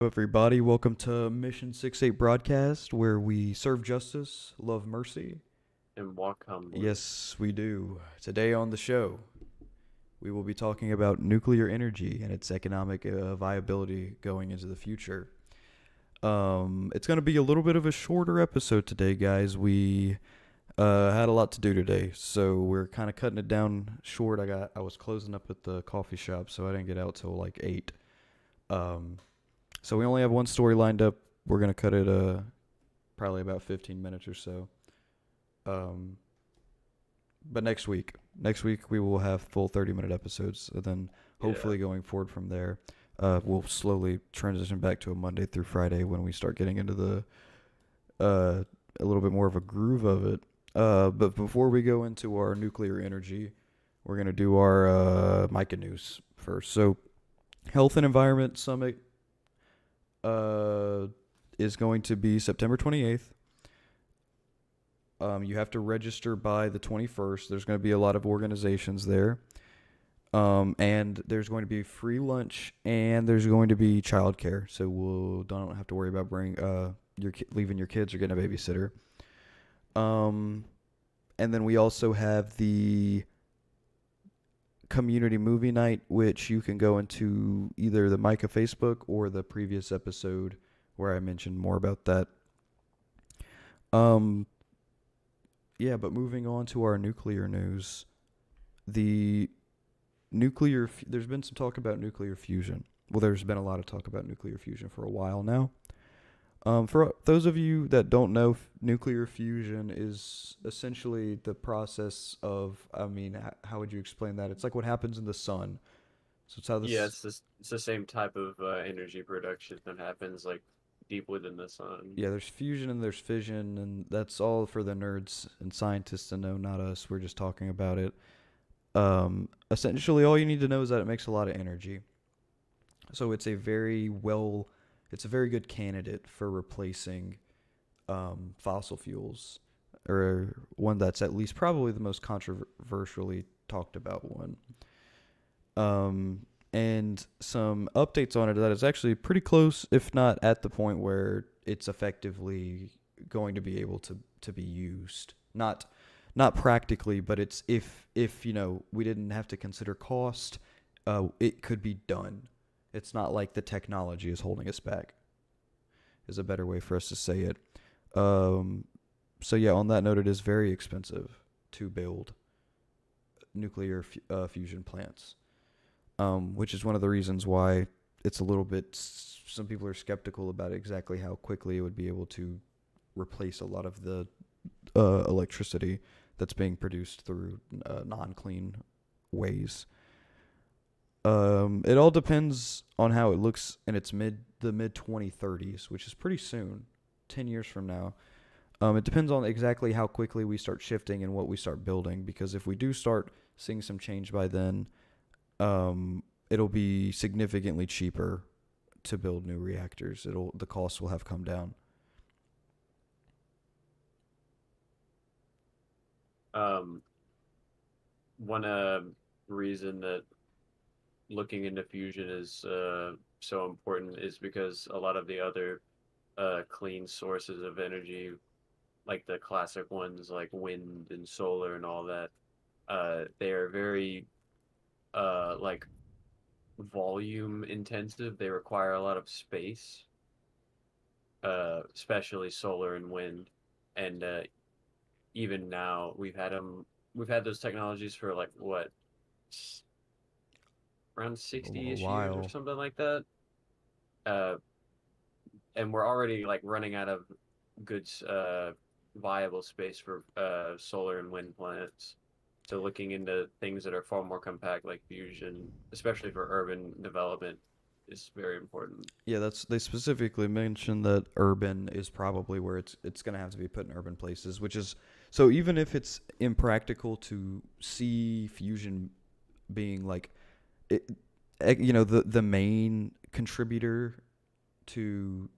Everybody, welcome to Mission 68 broadcast, where we serve justice, love mercy. And walk humbly. Yes, we do. Today on the show, we will be talking about nuclear energy and its economic viability going into the future. It's going to be a little bit of a shorter episode today, guys. We had a lot to do today, so we're kind of cutting it down short. I was closing up at the coffee shop, so I didn't get out till like 8. Um, so we only have one story lined up. We're gonna cut it probably about 15 minutes or so. Um, but next week we will have full 30-minute episodes, and then Yeah. hopefully going forward from there, we'll slowly transition back to a Monday through Friday when we start getting into the a little bit more of a groove of it. But before we go into our nuclear energy, we're gonna do our Micah news first. So, Health and Environment Summit uh, is going to be September 28th. You have to register by the 21st. There's going to be a lot of organizations there. And there's going to be free lunch and there's going to be childcare. So we'll don't have to worry about leaving your kids or getting a babysitter. Um, and then we also have the community movie night, which you can go into either the Micah Facebook or the previous episode where I mentioned more about that. Um, yeah, but moving on to our nuclear news, the there's been some talk about nuclear fusion. Well, there's been a lot of talk about nuclear fusion for a while now. For those of you that don't know, nuclear fusion is essentially the process of, I mean, how would you explain that? It's like what happens in the sun. So it's how Yeah, this, it's the same type of energy production that happens like deep within the sun. yeah, there's fusion and there's fission, and that's all for the nerds and scientists to know, not us. We're just talking about it. Essentially, all you need to know is that it makes a lot of energy. So it's a very good candidate for replacing fossil fuels, or one that's at least probably the most controversially talked about one. And some updates on it that is actually pretty close, if not at the point where it's effectively going to be able to be used. Not practically, but it's if we didn't have to consider cost, it could be done. It's not like the technology is holding us back. Is a better way for us to say it. Um, so yeah, on that note, it is very expensive to build nuclear fusion plants, which is one of the reasons why it's a little bit. Some people are skeptical about exactly how quickly it would be able to replace a lot of the electricity that's being produced through non-clean ways. It all depends on how it looks in its mid 2030s, which is pretty soon, 10 years from now. It depends on exactly how quickly we start shifting and what we start building. Because if we do start seeing some change by then, it'll be significantly cheaper to build new reactors. The cost will have come down. Um, One reason that looking into fusion is so important is because a lot of the other clean sources of energy, like the classic ones like wind and solar and all that, they are very like volume intensive. They require a lot of space, especially solar and wind. And even now, we've had those technologies for like what, around A 60-ish years or while. something like that. Uh, and we're already like running out of good, viable space for solar and wind plants. So looking into things that are far more compact, like fusion, especially for urban development, is very important. Yeah, they specifically mentioned that urban is probably where it's going to have to be put in urban places, which is so even if it's impractical to see fusion being like it, the main contributor to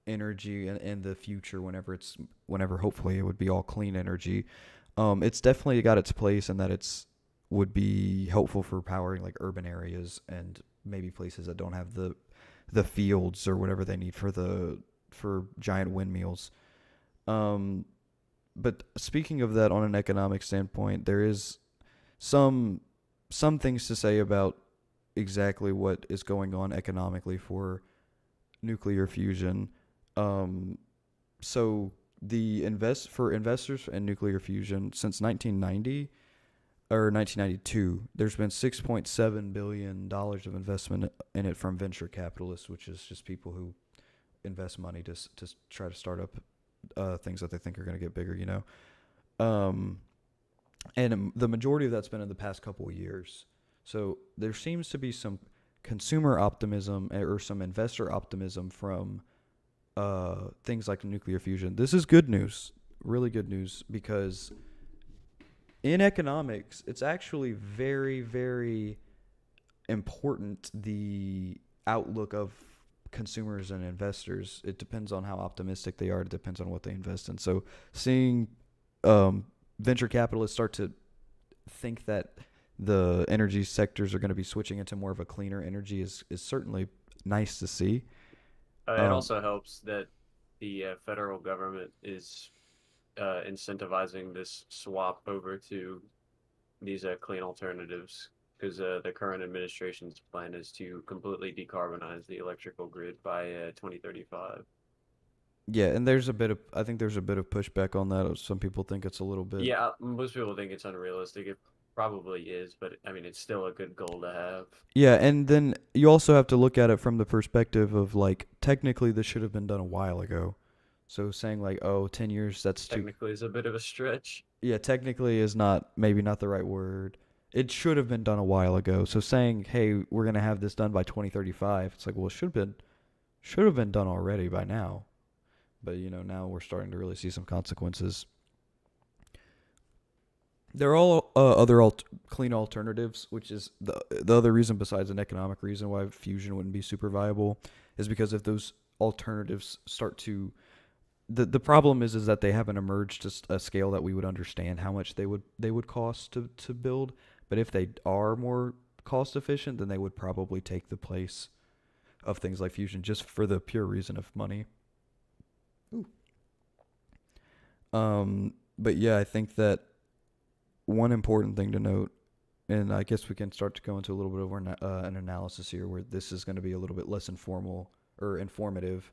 energy and the future whenever hopefully it would be all clean energy. It's definitely got its place in that it's would be helpful for powering like urban areas and maybe places that don't have the fields or whatever they need for giant windmills. Um, but speaking of that on an economic standpoint, there is some some things to say about exactly what is going on economically for nuclear fusion. Um, so the investors in nuclear fusion since 1990 or 1992, there's been 6.7 billion dollars of investment in it from venture capitalists, which is just people who invest money to try to start up things that they think are going to get bigger. Um, and the majority of that's been in the past couple of years. So there seems to be some consumer optimism or some investor optimism from things like nuclear fusion. This is good news, really good news, because in economics, it's actually very, very important the outlook of consumers and investors. It depends on how optimistic they are. It depends on what they invest in. So seeing venture capitalists start to think that the energy sectors are going to be switching into more of a cleaner energy is certainly nice to see. It Um, also helps that the federal government is incentivizing this swap over to these clean alternatives because the current administration's plan is to completely decarbonize the electrical grid by 2035. yeah, and I think there's a bit of pushback on that. Some people think it's a little bit. Yeah, most people think it's unrealistic. It probably is, but I mean, it's still a good goal to have. Yeah, and then you also have to look at it from the perspective of like technically this should have been done a while ago. So saying like, oh, 10 years, that's too. Technically, is a bit of a stretch. Yeah, technically is not maybe not the right word. It should have been done a while ago. So saying, hey, we're going to have this done by 2035, it's like, well, it should have been done already by now. But now we're starting to really see some consequences. There are all other clean alternatives, which is the other reason besides an economic reason why fusion wouldn't be super viable, is because if those alternatives start to the problem is that they haven't emerged to a scale that we would understand how much they would cost to build. But if they are more cost efficient, then they would probably take the place of things like fusion just for the pure reason of money. Ooh. But yeah, I think that one important thing to note, and I guess we can start to go into a little bit of an analysis here, where this is going to be a little bit less informal or informative.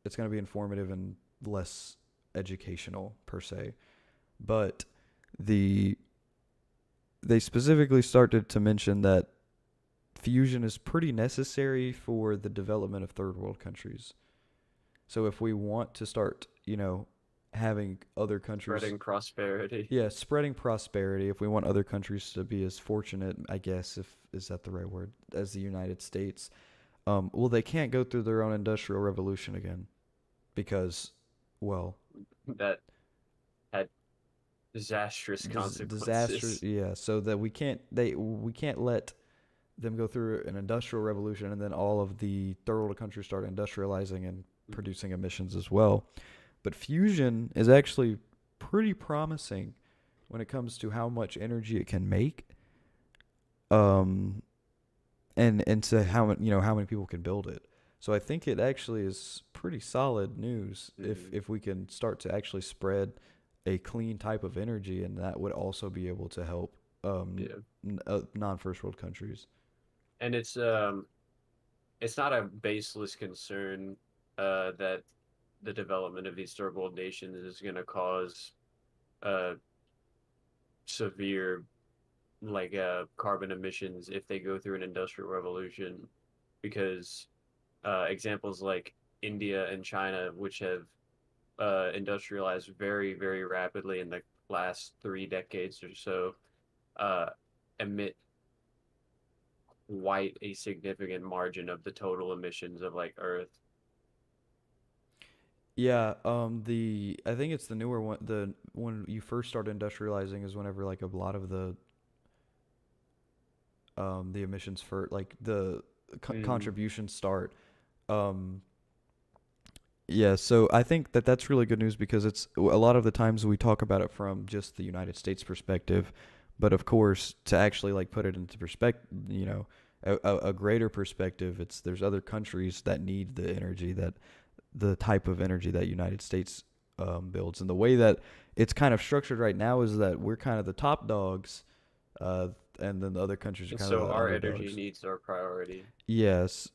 It's going to be informative and less educational per se, but they specifically started to mention that fusion is pretty necessary for the development of third world countries. So if we want to start, having other countries, Spreading prosperity. yeah, spreading prosperity, if we want other countries to be as fortunate, I guess, if is that the right word, as the United States, well, they can't go through their own industrial revolution again because, well, That had disastrous disaster. consequences. Yeah, so that we can't let them go through an industrial revolution and then all of the third world countries start industrializing and producing emissions as well. But fusion is actually pretty promising when it comes to how much energy it can make, um, and to how many people can build it. So I think it actually is pretty solid news if we can start to actually spread a clean type of energy, and that would also be able to help Yeah, non first world countries. and it's not a baseless concern that the development of these third world nations is going to cause uh severe carbon emissions if they go through an industrial revolution because examples like India and China, which have industrialized very, very rapidly in the last 3 decades or so, uh, emit quite a significant margin of the total emissions of like Earth. Yeah, I think it's the newer one. The when you first start industrializing is whenever like a lot of the emissions for like the Mm, contributions start. Um, yeah, so I think that that's really good news because it's a lot of the times we talk about it from just the United States perspective, but of course to actually like put it into perspective, a greater perspective, it's there's other countries that need the energy that the type of energy that United States builds, and the way that it's kind of structured right now is that we're kind of the top dogs, uh, and then the other countries are And kind of so the our energy underdogs. needs are priority. Yes.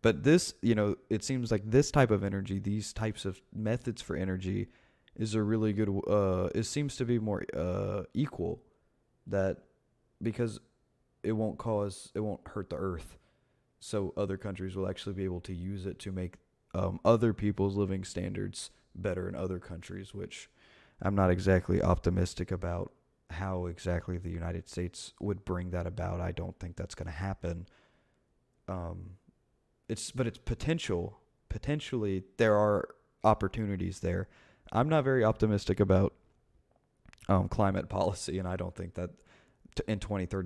But this, it seems like this type of energy, these types of methods for energy, is a really good. It seems to be more equal. That because it won't hurt the earth. So other countries will actually be able to use it to make other people's living standards better in other countries, which I'm not exactly optimistic about how exactly the United States would bring that about. I don't think that's going to happen. Um, it's potential. Potentially, there are opportunities there. I'm not very optimistic about climate policy, and I don't think that in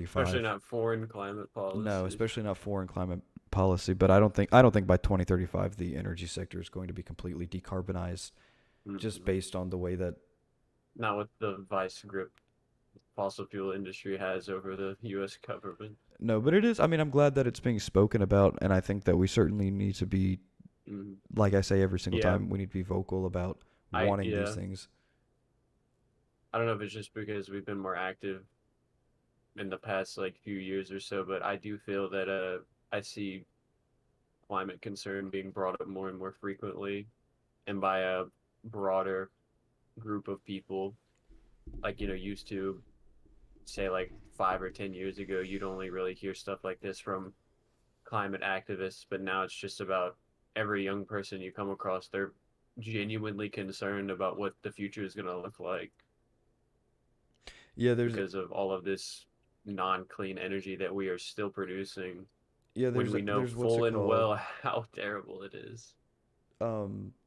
Especially 2035. not foreign climate No, policy. especially not foreign climate policy. But I don't think by 2035 the energy sector is going to be completely decarbonized, just Mm-mm. based on the way that. Not with the vice grip fossil fuel industry has over the U.S. government. No, but it is. I mean, I'm glad that it's being spoken about, and I think that we certainly need to be, Mm. like I say every single Yeah, time, we need to be vocal about I wanting these yeah, things. I don't know if it's just because we've been more active in the past like few years or so, but I do feel that I see climate concern being brought up more and more frequently and by a broader group of people. Like, used to say like 5 or 10 years ago, you'd only really hear stuff like this from climate activists, but now it's just about every young person you come across, they're genuinely concerned about what the future is going to look like Yeah, because of all of this non-clean energy that we are still producing when we know there's what's full it and called? well how terrible it is.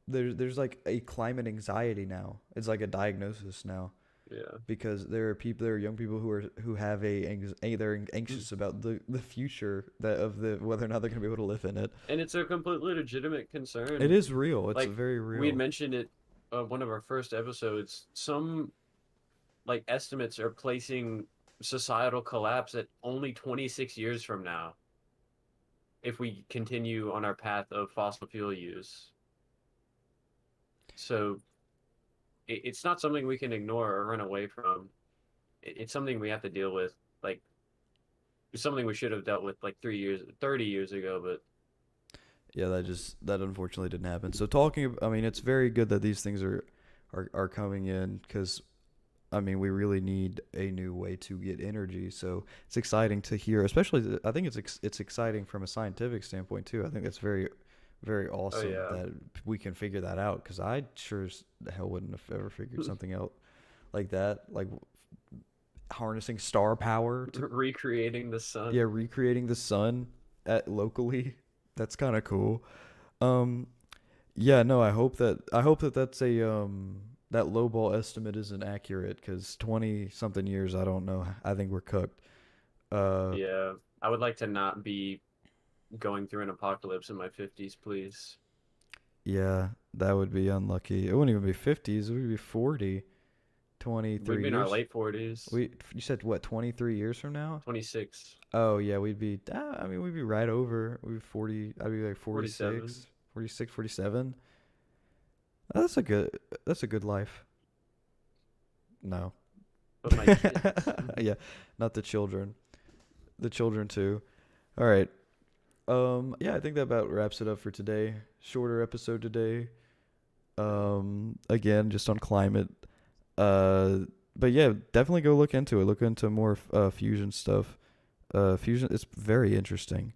There's like a climate anxiety now. It's like a diagnosis now Yeah. because there are young people who have they're anxious about the future that of the whether or not they're gonna be able to live in it. And it's a completely legitimate It concern. is real. It's Like very we had real. mentioned it one of our first episodes, some like estimates are placing societal collapse at only 26 years from now if we continue on our path of fossil fuel use. So it's not something we can ignore or run away from. It's something we have to deal with. Like it's something we should have dealt with like 3 years, 30 years ago. But Yeah, that unfortunately didn't happen. So talking, I mean, it's very good that these things are coming in because I mean, we really need a new way to get energy. So it's exciting to hear, especially I think it's exciting from a scientific standpoint too. I think that's very oh awesome yeah, that we can figure that out because I sure as the hell wouldn't have ever figured something out like that, like harnessing star power to recreating the yeah, sun. recreating the sun at locally. That's kind of cool. Um, yeah, no, I hope that that's a that lowball estimate isn't accurate because 20 something years, I don't know. I think we're cooked. Uh, Yeah, I would like to not be going through an apocalypse in my 50s, please. yeah, that would be unlucky. It wouldn't even be 50s. It would be 40, We'd 23 be in our years. late 40s, You said what, 23 years from now? 26, Oh, yeah, I mean, we'd be right over. We'd be 40, I'd be like 47 46, 46, 47. That's a good life. No. with my kids. Yeah, not the children. The children too. All right. Yeah, I think that about wraps it up for today. Shorter episode today. Again, just on climate. Uh, but yeah, definitely go look into it. Look into more fusion stuff. Fusion it's very interesting.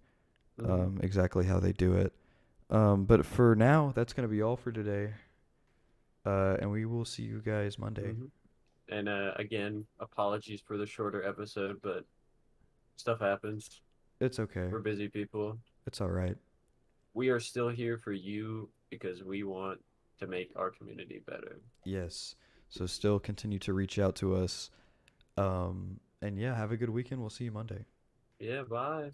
Hmm. Exactly how they do it. But for now, that's gonna be all for today. And we will see you guys Monday. Hmm. And again, apologies for the shorter episode, but stuff happens. It's okay. We're busy people. It's all right. We are still here for you because we want to make our community better. Yes. So still continue to reach out to us. And yeah, have a good weekend. We'll see you Monday. Yeah, bye.